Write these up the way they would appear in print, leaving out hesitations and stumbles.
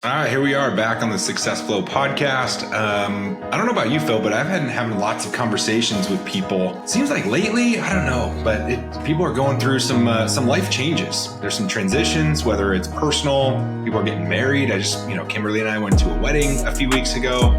All right, here we are back on the SuccessFlow podcast. I don't know about you, Phil, but I've been having lots of conversations with people. Seems like lately, I don't know, but people are going through some life changes. There's some transitions, whether it's personal, people are getting married. Kimberly and I went to a wedding a few weeks ago.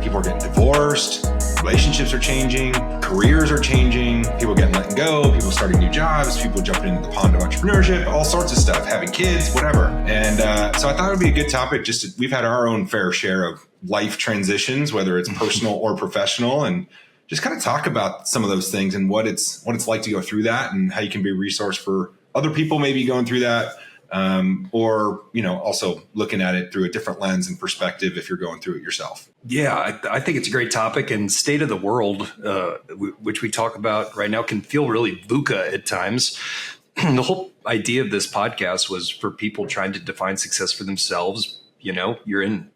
People are getting divorced. Relationships are changing. Careers are changing. People getting let go. People starting new jobs. People jumping into the pond of entrepreneurship. All sorts of stuff. Having kids, whatever. And so I thought it would be a good topic. We've had our own fair share of life transitions, whether it's personal or professional, and just kind of talk about some of those things and what it's like to go through that, and how you can be a resource for other people maybe going through that. Or also looking at it through a different lens and perspective if you're going through it yourself. Yeah, I think it's a great topic, and state of the world, which we talk about right now, can feel really VUCA at times. The whole idea of this podcast was for people trying to define success for themselves. You're in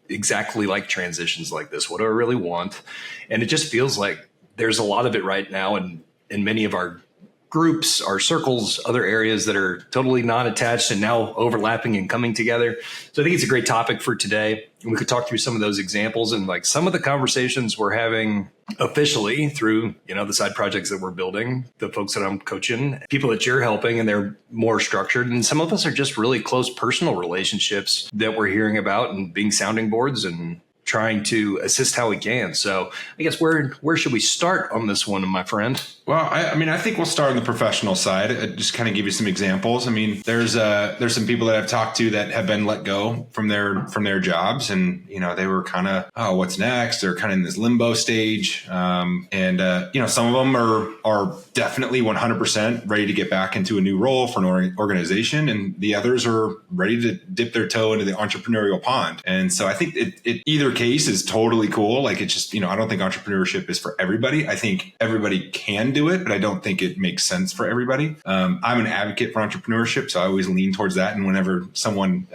exactly like transitions like this. What do I really want? And it just feels like there's a lot of it right now in many of our groups, our circles, other areas that are totally non-attached and now overlapping and coming together. So I think it's a great topic for today. And we could talk through some of those examples and like some of the conversations we're having officially through, the side projects that we're building, the folks that I'm coaching, people that you're helping, and they're more structured. And some of us are just really close personal relationships that we're hearing about and being sounding boards and trying to assist how we can. So I guess where should we start on this one, my friend? Well, I think we'll start on the professional side. Just kind of give you some examples. I mean, there's some people that I've talked to that have been let go from their jobs, and they were kind of, oh, what's next? They're kind of in this limbo stage, some of them are definitely 100% ready to get back into a new role for an organization, and the others are ready to dip their toe into the entrepreneurial pond. And so I think it either case is totally cool. Like, it's just, I don't think entrepreneurship is for everybody. I think everybody can do it, but I don't think it makes sense for everybody. I'm an advocate for entrepreneurship, so I always lean towards that. And whenever someone,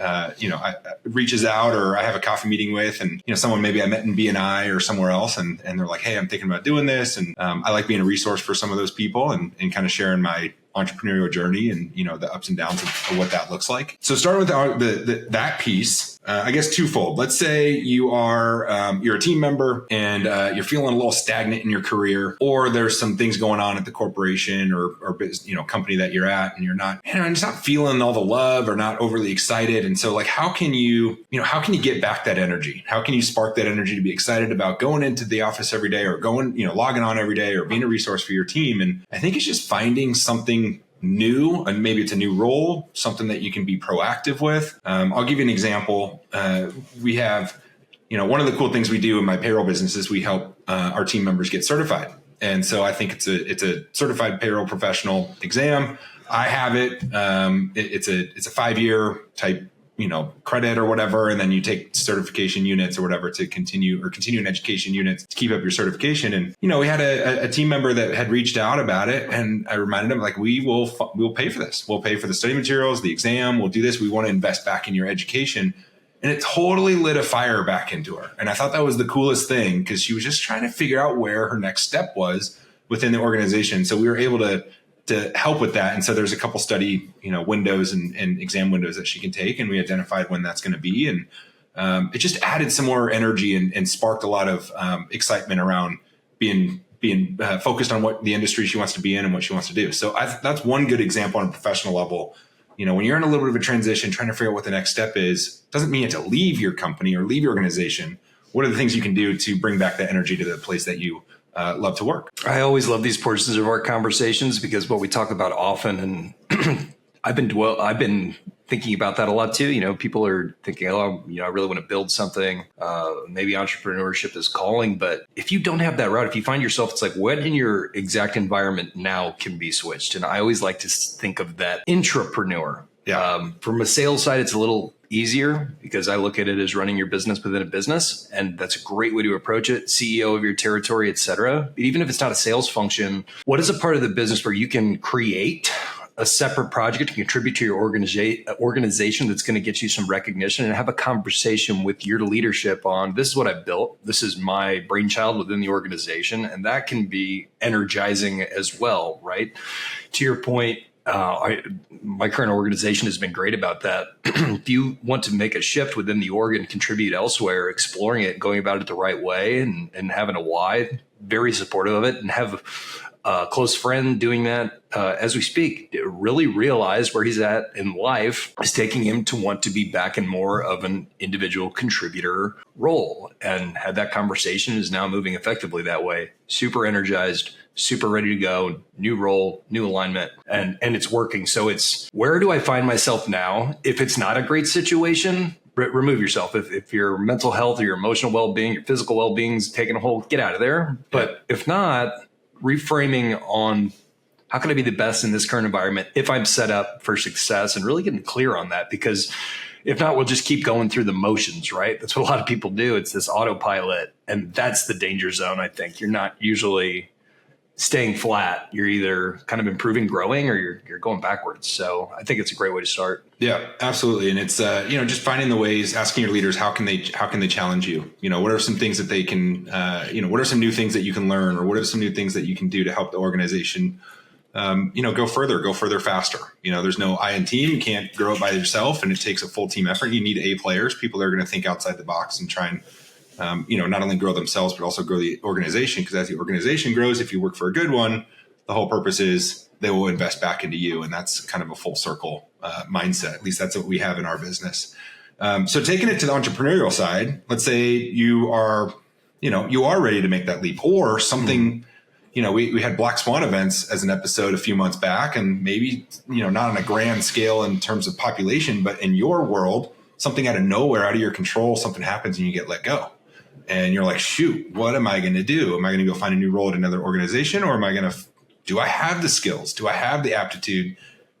reaches out, or I have a coffee meeting with, and, someone maybe I met in BNI or somewhere else, and they're like, hey, I'm thinking about doing this. And I like being a resource for some of those people and kind of sharing my entrepreneurial journey and, the ups and downs of what that looks like. So starting with that piece, I guess twofold. Let's say you're a team member and you're feeling a little stagnant in your career, or there's some things going on at the corporation or company that you're at, and you're just not feeling all the love or not overly excited. And so, like, how can you get back that energy? How can you spark that energy to be excited about going into the office every day, or logging on every day, or being a resource for your team? And I think it's just finding something new, and maybe it's a new role, something that you can be proactive with. I'll give you an example. We have, one of the cool things we do in my payroll business is we help our team members get certified. And so I think it's a certified payroll professional exam. I have it. It's a 5-year type, credit or whatever. And then you take certification units or whatever to continuing education units to keep up your certification. And, we had a team member that had reached out about it. And I reminded him, like, we'll pay for this. We'll pay for the study materials, the exam. We'll do this. We want to invest back in your education. And it totally lit a fire back into her. And I thought that was the coolest thing, because she was just trying to figure out where her next step was within the organization. So we were able to help with that. And so there's a couple study, windows and exam windows that she can take. And we identified when that's going to be. And it just added some more energy and sparked a lot of excitement around being focused on what the industry she wants to be in and what she wants to do. So that's one good example on a professional level. When you're in a little bit of a transition, trying to figure out what the next step is, doesn't mean you have to leave your company or leave your organization. What are the things you can do to bring back that energy to the place that you love to work? I always love these portions of our conversations, because what we talk about often, and I've been thinking about that a lot too. People are thinking, oh, I really want to build something. Maybe entrepreneurship is calling, but if you don't have that route, if you find yourself, it's like, what in your exact environment now can be switched? And I always like to think of that intrapreneur. Yeah. From a sales side, it's a little easier, because I look at it as running your business within a business, and that's a great way to approach it. CEO of your territory, et cetera. But even if it's not a sales function, what is a part of the business where you can create a separate project to contribute to your organization that's going to get you some recognition, and have a conversation with your leadership on, this is what I built. This is my brainchild within the organization. And that can be energizing as well, right? To your point, My current organization has been great about that. If you want to make a shift within the org and contribute elsewhere, exploring it, going about it the right way, and having a why, very supportive of it, and have a close friend doing that as we speak. Really realize where he's at in life is taking him to want to be back in more of an individual contributor role, and had that conversation, is now moving effectively that way. Super energized, super ready to go, new role, new alignment, and it's working. So it's, where do I find myself now? If it's not a great situation, remove yourself. If your mental health or your emotional well-being, your physical well-being is taking a hold, get out of there. But if not, reframing on how can I be the best in this current environment if I'm set up for success, and really getting clear on that, because if not, we'll just keep going through the motions, right? That's what a lot of people do. It's this autopilot, and that's the danger zone. I think you're not usually staying flat. You're either kind of improving, growing, or you're going backwards. So I think it's a great way to start. Yeah, absolutely. And it's, just finding the ways, asking your leaders, how can they challenge you? What are some things that they can, what are some new things that you can learn, or what are some new things that you can do to help the organization, go further, faster. There's no I in team. You can't grow it by yourself, and it takes a full team effort. You need A players, people that are going to think outside the box and try and, not only grow themselves, but also grow the organization. Because as the organization grows, if you work for a good one, the whole purpose is they will invest back into you. And that's kind of a full circle mindset. At least that's what we have in our business. So taking it to the entrepreneurial side, let's say you are ready to make that leap, or something, we had Black Swan events as an episode a few months back, and maybe, not on a grand scale in terms of population, but in your world, something out of nowhere, out of your control, something happens and you get let go. And you're like, shoot, what am I going to do? Am I going to go find a new role at another organization? Or am I going to, do I have the skills? Do I have the aptitude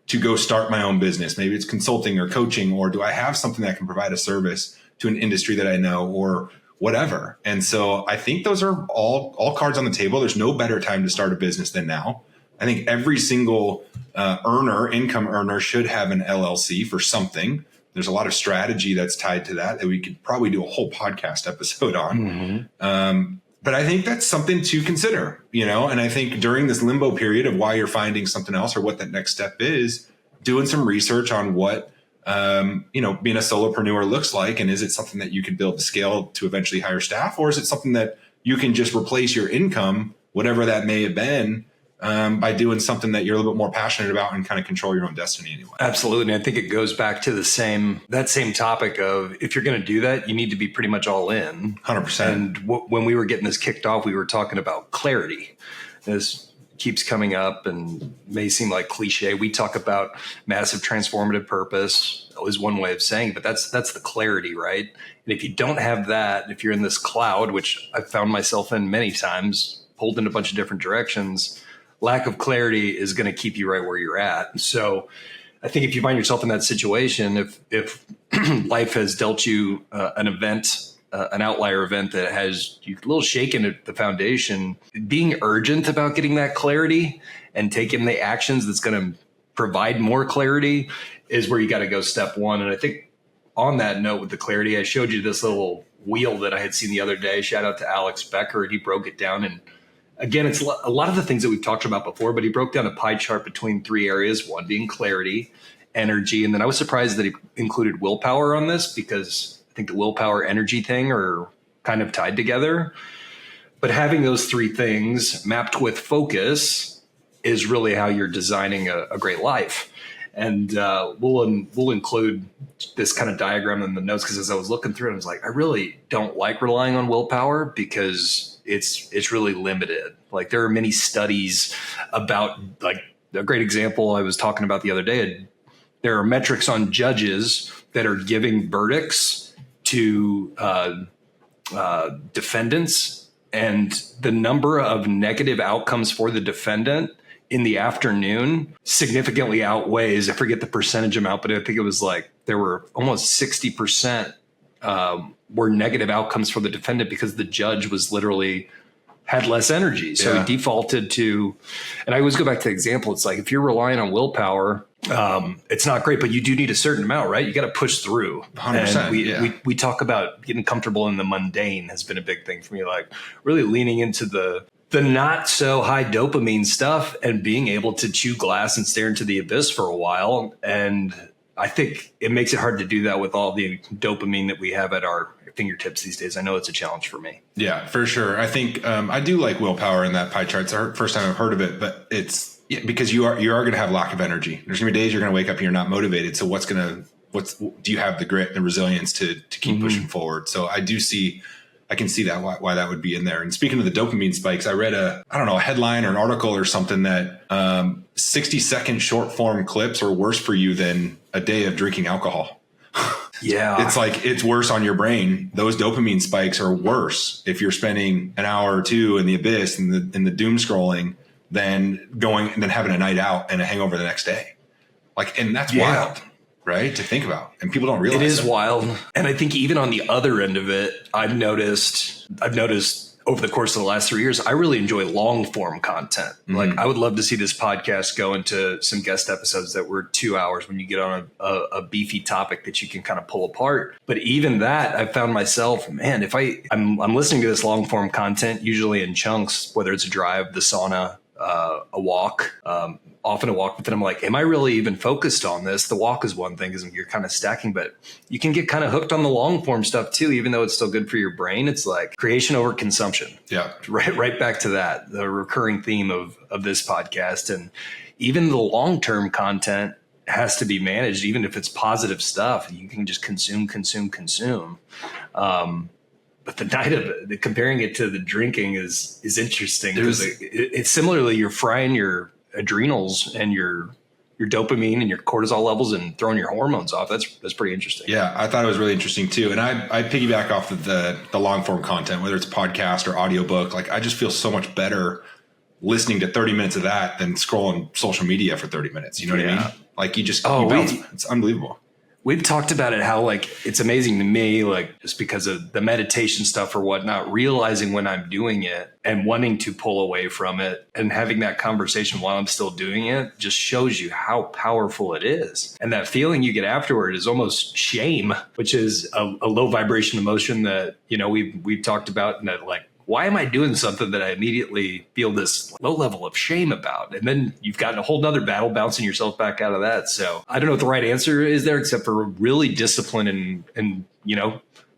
to go start my own business? Maybe it's consulting or coaching, or do I have something that can provide a service to an industry that I know, or whatever? And so I think those are all cards on the table. There's no better time to start a business than now. I think every single income earner should have an LLC for something. There's a lot of strategy that's tied to that we could probably do a whole podcast episode on. Mm-hmm. But I think that's something to consider, and I think during this limbo period of why you're finding something else or what that next step is, doing some research on what, being a solopreneur looks like. And is it something that you can build to scale to eventually hire staff? Or is it something that you can just replace your income, whatever that may have been, by doing something that you're a little bit more passionate about and kind of control your own destiny anyway? Absolutely. And I think it goes back to that same topic of, if you're going to do that, you need to be pretty much all in. 100%. And when we were getting this kicked off, we were talking about clarity. This keeps coming up and may seem like cliche. We talk about massive transformative purpose is one way of saying it, but that's the clarity, right? And if you don't have that, if you're in this cloud, which I've found myself in many times, pulled in a bunch of different directions, lack of clarity is going to keep you right where you're at. So I think if you find yourself in that situation, if life has dealt you an event, an outlier event that has you a little shaken at the foundation, being urgent about getting that clarity and taking the actions that's going to provide more clarity is where you got to go step one. And I think on that note with the clarity, I showed you this little wheel that I had seen the other day. Shout out to Alex Becker. And he broke it down. And again, it's a lot of the things that we've talked about before, but he broke down a pie chart between three areas, one being clarity, energy. And then I was surprised that he included willpower on this, because I think the willpower energy thing are kind of tied together. But having those three things mapped with focus is really how you're designing a great life. And we'll include this kind of diagram in the notes, because as I was looking through it, I was like, I really don't like relying on willpower, because it's really limited. Like, there are many studies about, like, a great example I was talking about the other day. There are metrics on judges that are giving verdicts to defendants, and the number of negative outcomes for the defendant in the afternoon significantly outweighs, I forget the percentage amount, but I think it was like there were almost 60% were negative outcomes for the defendant, because the judge was literally had less energy. So he defaulted to, and I always go back to the example. It's like, if you're relying on willpower, it's not great, but you do need a certain amount, right? You got to push through. 100%. And we talk about getting comfortable in the mundane has been a big thing for me, like really leaning into the the not so high dopamine stuff and being able to chew glass and stare into the abyss for a while. And I think it makes it hard to do that with all the dopamine that we have at our fingertips these days. I know it's a challenge for me. Yeah, for sure. I think I do like willpower in that pie chart. It's the first time I've heard of it, but it's because you are going to have lack of energy. There's going to be days you're going to wake up and you're not motivated. So do you have the grit and resilience to keep pushing forward? So I can see that why that would be in there. And speaking of the dopamine spikes, I read a headline or an article or something that 60-second short form clips are worse for you than a day of drinking alcohol. Yeah. It's like, it's worse on your brain. Those dopamine spikes are worse if you're spending an hour or two in the abyss and the doom scrolling than having a night out and a hangover the next day. Like, and that's wild, right? To think about. And people don't realize it is wild. And I think even on the other end of it, I've noticed over the course of the last 3 years, I really enjoy long form content. Like, I would love to see this podcast go into some guest episodes that were 2 hours when you get on a beefy topic that you can kind of pull apart. But even that, I found myself, man, if I'm listening to this long form content, usually in chunks, whether it's a drive, the sauna, a walk, often a walk, but then I'm like, am I really even focused on this? The walk is one thing because you're kind of stacking, but you can get kind of hooked on the long form stuff too, even though it's still good for your brain. It's like creation over consumption. Yeah. Right back to that, the recurring theme of this podcast. And even the long-term content has to be managed, even if it's positive stuff. You can just consume. But the night of it, comparing it to the drinking is interesting because it's similarly, you're frying your adrenals and your dopamine and your cortisol levels and throwing your hormones off. That's pretty interesting. Yeah, I thought it was really interesting too. And I piggyback off of the long form content, whether it's podcast or audiobook. Like, I just feel so much better listening to 30 minutes of that than scrolling social media for 30 minutes. You know what I mean? Like, it's unbelievable. We've talked about it, how like it's amazing to me, like just because of the meditation stuff or whatnot, realizing when I'm doing it and wanting to pull away from it and having that conversation while I'm still doing it just shows you how powerful it is. And that feeling you get afterward is almost shame, which is a low vibration emotion that, we've talked about, and that, like, why am I doing something that I immediately feel this low level of shame about? And then you've got a whole nother battle bouncing yourself back out of that. So I don't know what the right answer is there, except for really discipline and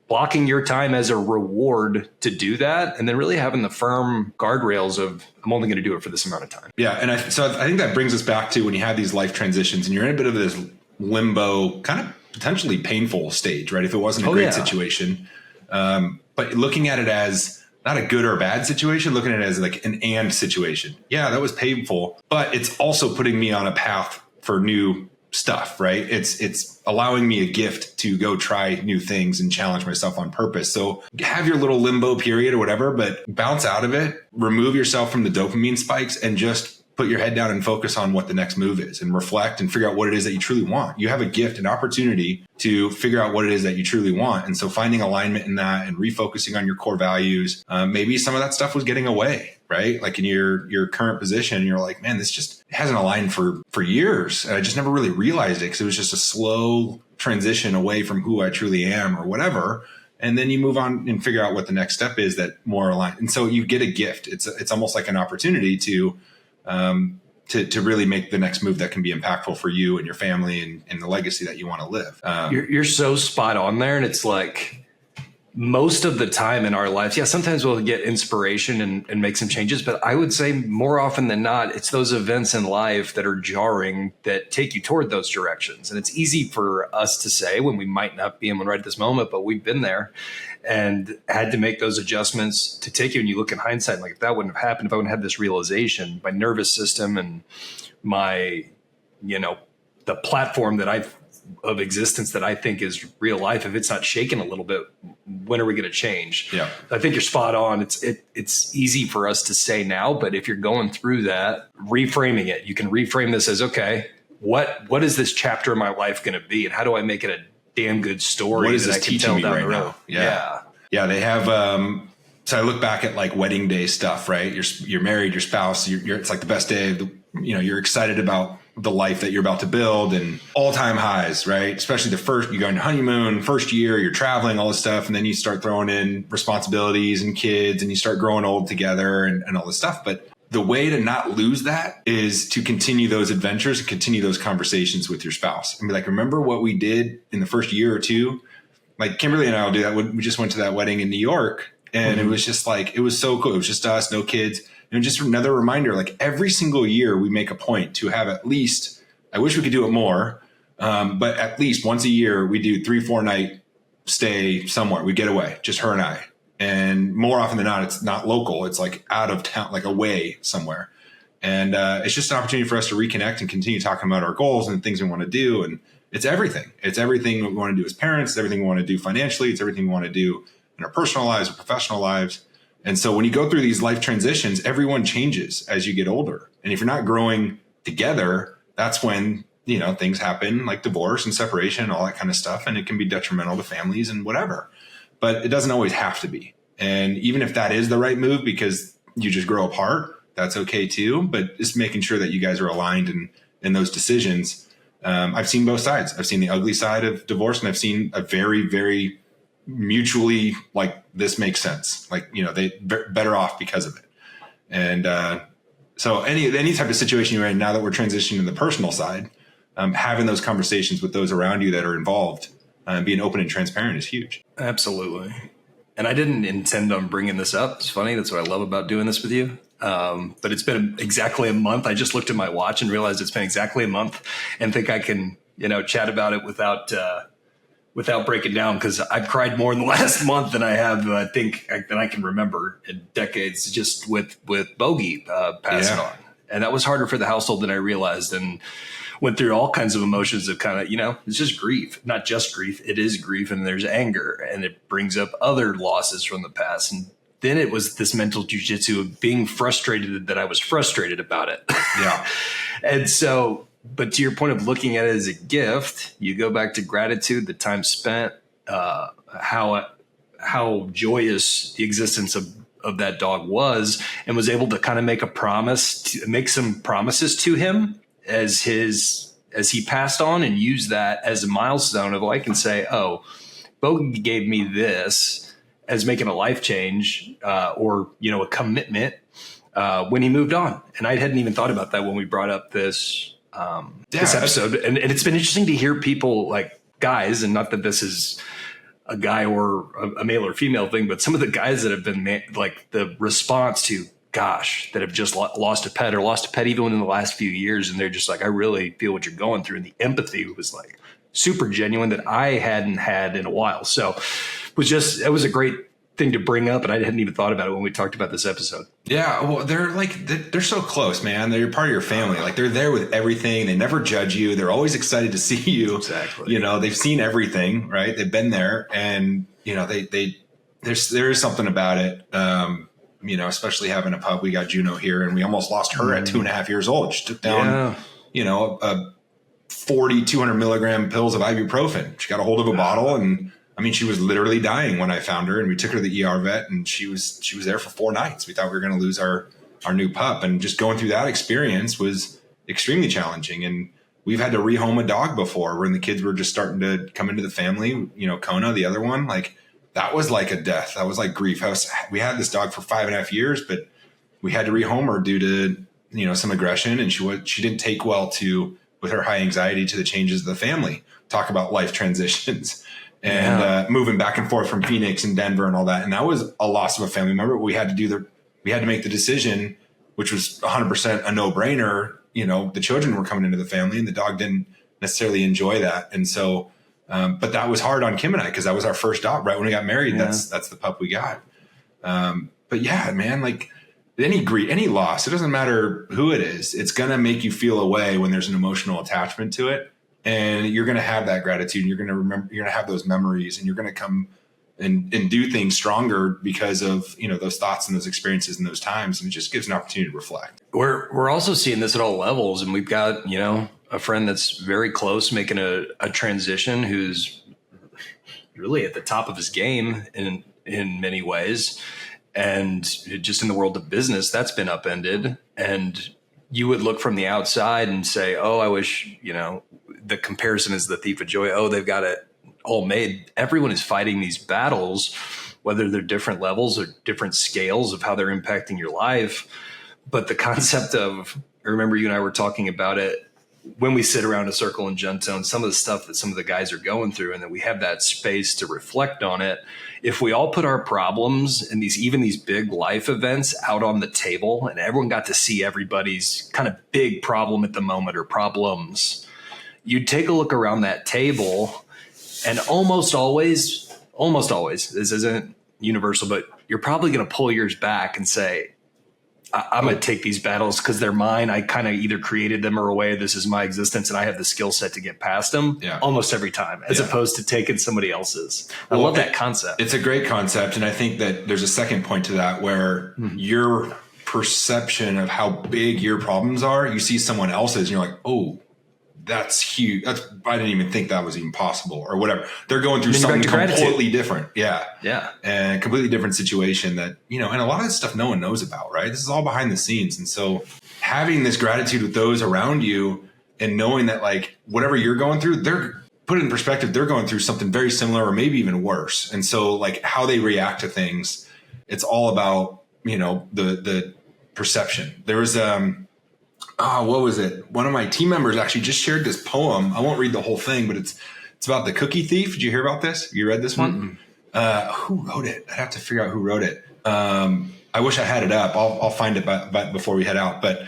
blocking your time as a reward to do that. And then really having the firm guardrails of, I'm only going to do it for this amount of time. Yeah. And I think that brings us back to when you have these life transitions and you're in a bit of this limbo, kind of potentially painful stage, right? If it wasn't a great situation. But looking at it as not a good or bad situation, looking at it as like an and situation. Yeah, that was painful, but it's also putting me on a path for new stuff, right? It's allowing me a gift to go try new things and challenge myself on purpose. So have your little limbo period or whatever, but bounce out of it, remove yourself from the dopamine spikes, and just put your head down and focus on what the next move is, and reflect and figure out what it is that you truly want. You have a gift, an opportunity to figure out what it is that you truly want. And so finding alignment in that and refocusing on your core values, maybe some of that stuff was getting away, right? Like in your current position, you're like, man, this just hasn't aligned for years. And I just never really realized it because it was just a slow transition away from who I truly am or whatever. And then you move on and figure out what the next step is that more aligned. And so you get a gift. It's almost like an opportunity to really make the next move that can be impactful for you and your family and the legacy that you want to live. You're so spot on there. And it's like most of the time in our lives, sometimes we'll get inspiration and make some changes, but I would say more often than not, it's those events in life that are jarring that take you toward those directions. And it's easy for us to say when we might not be in one right at this moment, but we've been there and had to make those adjustments to take you. And you look in hindsight, like, if that wouldn't have happened, if I wouldn't have had this realization, my nervous system and my, the platform of existence that I think is real life, if it's not shaken a little bit, when are we going to change? Yeah. I think you're spot on. It's easy for us to say now, but if you're going through that, reframing it, you can reframe this as, okay, what is this chapter of my life going to be? And how do I make it a damn good story what is that this I can teaching tell me down right the road? now? Yeah. They have, so I look back at like wedding day stuff, right? You're married, your spouse, it's like the best day of the, you're excited about the life that you're about to build and all-time highs, right? Especially the first, you go on your honeymoon, first year, you're traveling, all this stuff. And then you start throwing in responsibilities and kids and you start growing old together and all this stuff. But the way to not lose that is to continue those adventures and continue those conversations with your spouse. And be like, remember what we did in the first year or two? Like Kimberly and I will do that. We just went to that wedding in New York and it was just like, it was so cool. It was just us, no kids. And just another reminder, like every single year we make a point to have at least, I wish we could do it more, but at least once a year we do 3-4 night stay somewhere. We get away, just her and I. And more often than not, it's not local. It's like out of town, like away somewhere. And it's just an opportunity for us to reconnect and continue talking about our goals and things we want to do. And it's everything. It's everything we want to do as parents. It's everything we want to do financially. It's everything we want to do in our personal lives or professional lives. And so when you go through these life transitions, everyone changes as you get older. And if you're not growing together, that's when, things happen like divorce and separation and all that kind of stuff. And it can be detrimental to families and whatever, but it doesn't always have to be. And even if that is the right move because you just grow apart, that's okay too. But just making sure that you guys are aligned in those decisions. I've seen both sides. I've seen the ugly side of divorce and I've seen a very, very mutually like this makes sense. Like, they better off because of it. And so any type of situation you're in now that we're transitioning to the personal side, having those conversations with those around you that are involved, being open and transparent is huge. Absolutely. And I didn't intend on bringing this up. It's funny. That's what I love about doing this with you. But it's been exactly a month. I just looked at my watch and realized it's been exactly a month and think I can, chat about it without breaking down, because I've cried more in the last month than I have, than I can remember in decades, just with Bogey passing on. And that was harder for the household than I realized, and went through all kinds of emotions of kind of, it's just grief, not just grief. It is grief, and there's anger, and it brings up other losses from the past. And then it was this mental jujitsu of being frustrated that I was frustrated about it. Yeah. And so, but to your point of looking at it as a gift, you go back to gratitude, the time spent, how joyous the existence of that dog was, and was able to kind of make some promises to him as he passed on, and use that as a milestone of I can say, oh, Bogey gave me this as making a life change, or, a commitment, when he moved on. And I hadn't even thought about that when we brought up this episode. And it's been interesting to hear people like guys, and not that this is a guy or a male or female thing, but some of the guys that have been like the response to, gosh, that have just lost a pet even in the last few years. And they're just like, I really feel what you're going through. And the empathy was like super genuine that I hadn't had in a while. So it was a great thing to bring up. And I hadn't even thought about it when we talked about this episode. Yeah. Well, they're so close, man. They're part of your family. Like they're there with everything. They never judge you. They're always excited to see you. Exactly. They've seen everything, right? They've been there, and, there is something about it. Especially having a pup. We got Juno here, and we almost lost her at 2.5 years old. She took down, 200 milligram pills of ibuprofen. She got a hold of a bottle, and she was literally dying when I found her, and we took her to the ER vet, and she was there for 4 nights. We thought we were going to lose our new pup, and just going through that experience was extremely challenging. And we've had to rehome a dog before when the kids were just starting to come into the family. Kona, the other one, like that was like a death. That was like grief. We had this dog for 5.5 years, but we had to rehome her due to, some aggression. And she didn't take well with her high anxiety to the changes of the family. Talk about life transitions and moving back and forth from Phoenix and Denver and all that. And that was a loss of a family member. We had to make the decision, which was 100% a no brainer. The children were coming into the family, and the dog didn't necessarily enjoy that. And so, but that was hard on Kim and I, because that was our first dog right when we got married. Yeah. That's the pup we got. But yeah, man, like any loss, it doesn't matter who it is. It's going to make you feel a way when there's an emotional attachment to it. And you're going to have that gratitude, and you're going to remember, you're going to have those memories, and you're going to come and do things stronger because of, those thoughts and those experiences and those times. And it just gives an opportunity to reflect. We're also seeing this at all levels. And we've got, a friend that's very close, making a transition, who's really at the top of his game in many ways. And just in the world of business, that's been upended. And you would look from the outside and say, oh, I wish, the comparison is the thief of joy. Oh, they've got it all made. Everyone is fighting these battles, whether they're different levels or different scales of how they're impacting your life. But the concept of, I remember you and I were talking about it when we sit around a circle in Gen Zone, some of the stuff that some of the guys are going through, and that we have that space to reflect on it. If we all put our problems and these big life events out on the table, and everyone got to see everybody's kind of big problem at the moment or problems, you'd take a look around that table, and almost always, this isn't universal, but you're probably going to pull yours back and say, I'm going to take these battles because they're mine. I kind of either created them or away. This is my existence, and I have the skill set to get past them almost every time, as opposed to taking somebody else's. I love that concept. It's a great concept. And I think that there's a second point to that where your perception of how big your problems are, you see someone else's and you're like, oh, that's huge. I didn't even think that was even possible or whatever. They're going through something completely different. Yeah. Yeah. And completely different situation that, and a lot of this stuff no one knows about, right? This is all behind the scenes. And so having this gratitude with those around you and knowing that like whatever you're going through, they're put it in perspective, they're going through something very similar or maybe even worse. And so like how they react to things, it's all about, the perception. There was, what was it? One of my team members actually just shared this poem. I won't read the whole thing, but it's about the cookie thief. Did you hear about this? You read this one? Who wrote it? I'd have to figure out who wrote it. I wish I had it up. I'll find it before we head out. But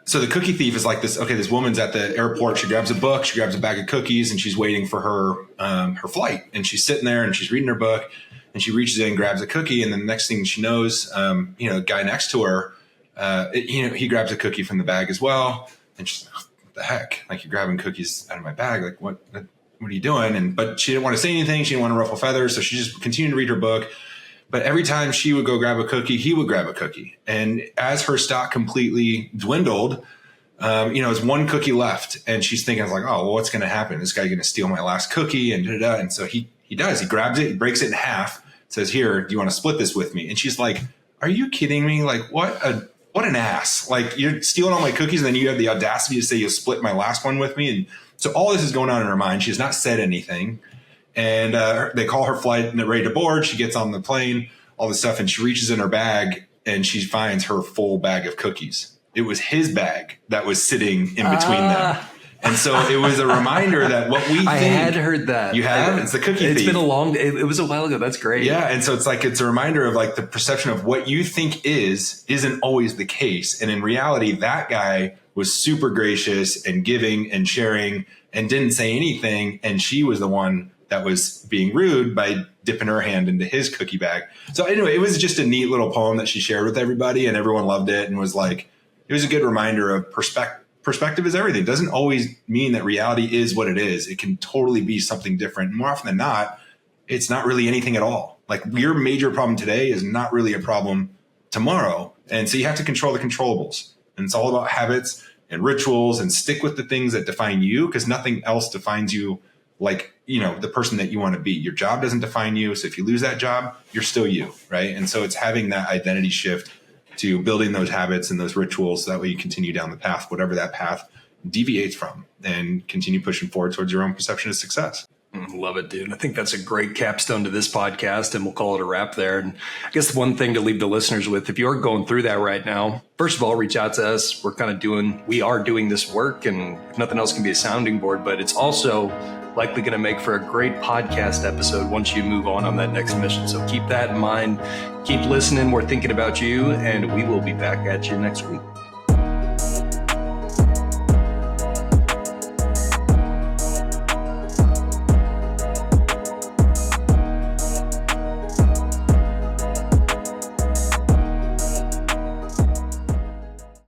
so the cookie thief is like this. Okay, this woman's at the airport. She grabs a book. She grabs a bag of cookies, and she's waiting for her flight. And she's sitting there, and she's reading her book. And she reaches in, grabs a cookie, and then the next thing she knows, the guy next to her, he grabs a cookie from the bag as well. And she's like, what the heck? Like, you're grabbing cookies out of my bag. Like, what are you doing? But she didn't want to say anything. She didn't want to ruffle feathers. So she just continued to read her book. But every time she would go grab a cookie, he would grab a cookie. And as her stock completely dwindled, there's one cookie left. And she's thinking, like, oh, well, what's going to happen? This guy going to steal my last cookie? And da-da-da. And so he does. He grabs it, he breaks it in half, says, here, do you want to split this with me? And she's like, are you kidding me? Like, what an ass. Like, you're stealing all my cookies, and then you have the audacity to say you'll split my last one with me. And so all this is going on in her mind. She has not said anything. And they call her flight and ready to board. She gets on the plane, all this stuff, and she reaches in her bag and she finds her full bag of cookies. It was his bag that was sitting in between them. And so it was a reminder that what we think. I had heard that. You have? It's the cookie thief. It's been it was a while ago. That's great. Yeah. And so it's a reminder of like the perception of what you think isn't always the case. And in reality, that guy was super gracious and giving and sharing and didn't say anything. And she was the one that was being rude by dipping her hand into his cookie bag. So anyway, it was just a neat little poem that she shared with everybody, and everyone loved it and was like, it was a good reminder of perspective is everything. It doesn't always mean that reality is what it is. It can totally be something different. And more often than not, it's not really anything at all. Like, your major problem today is not really a problem tomorrow. And so you have to control the controllables. And it's all about habits and rituals, and stick with the things that define you, because nothing else defines you like, the person that you want to be. Your job doesn't define you. So if you lose that job, you're still you, right? And so it's having that identity shift to building those habits and those rituals. So that way you continue down the path, whatever that path deviates from, and continue pushing forward towards your own perception of success. Love it, dude. I think that's a great capstone to this podcast, and we'll call it a wrap there. And I guess one thing to leave the listeners with, if you're going through that right now, first of all, reach out to us. We are doing this work, and if nothing else can be a sounding board, but it's also likely going to make for a great podcast episode once you move on that next mission. So keep that in mind. Keep listening. We're thinking about you, and we will be back at you next week.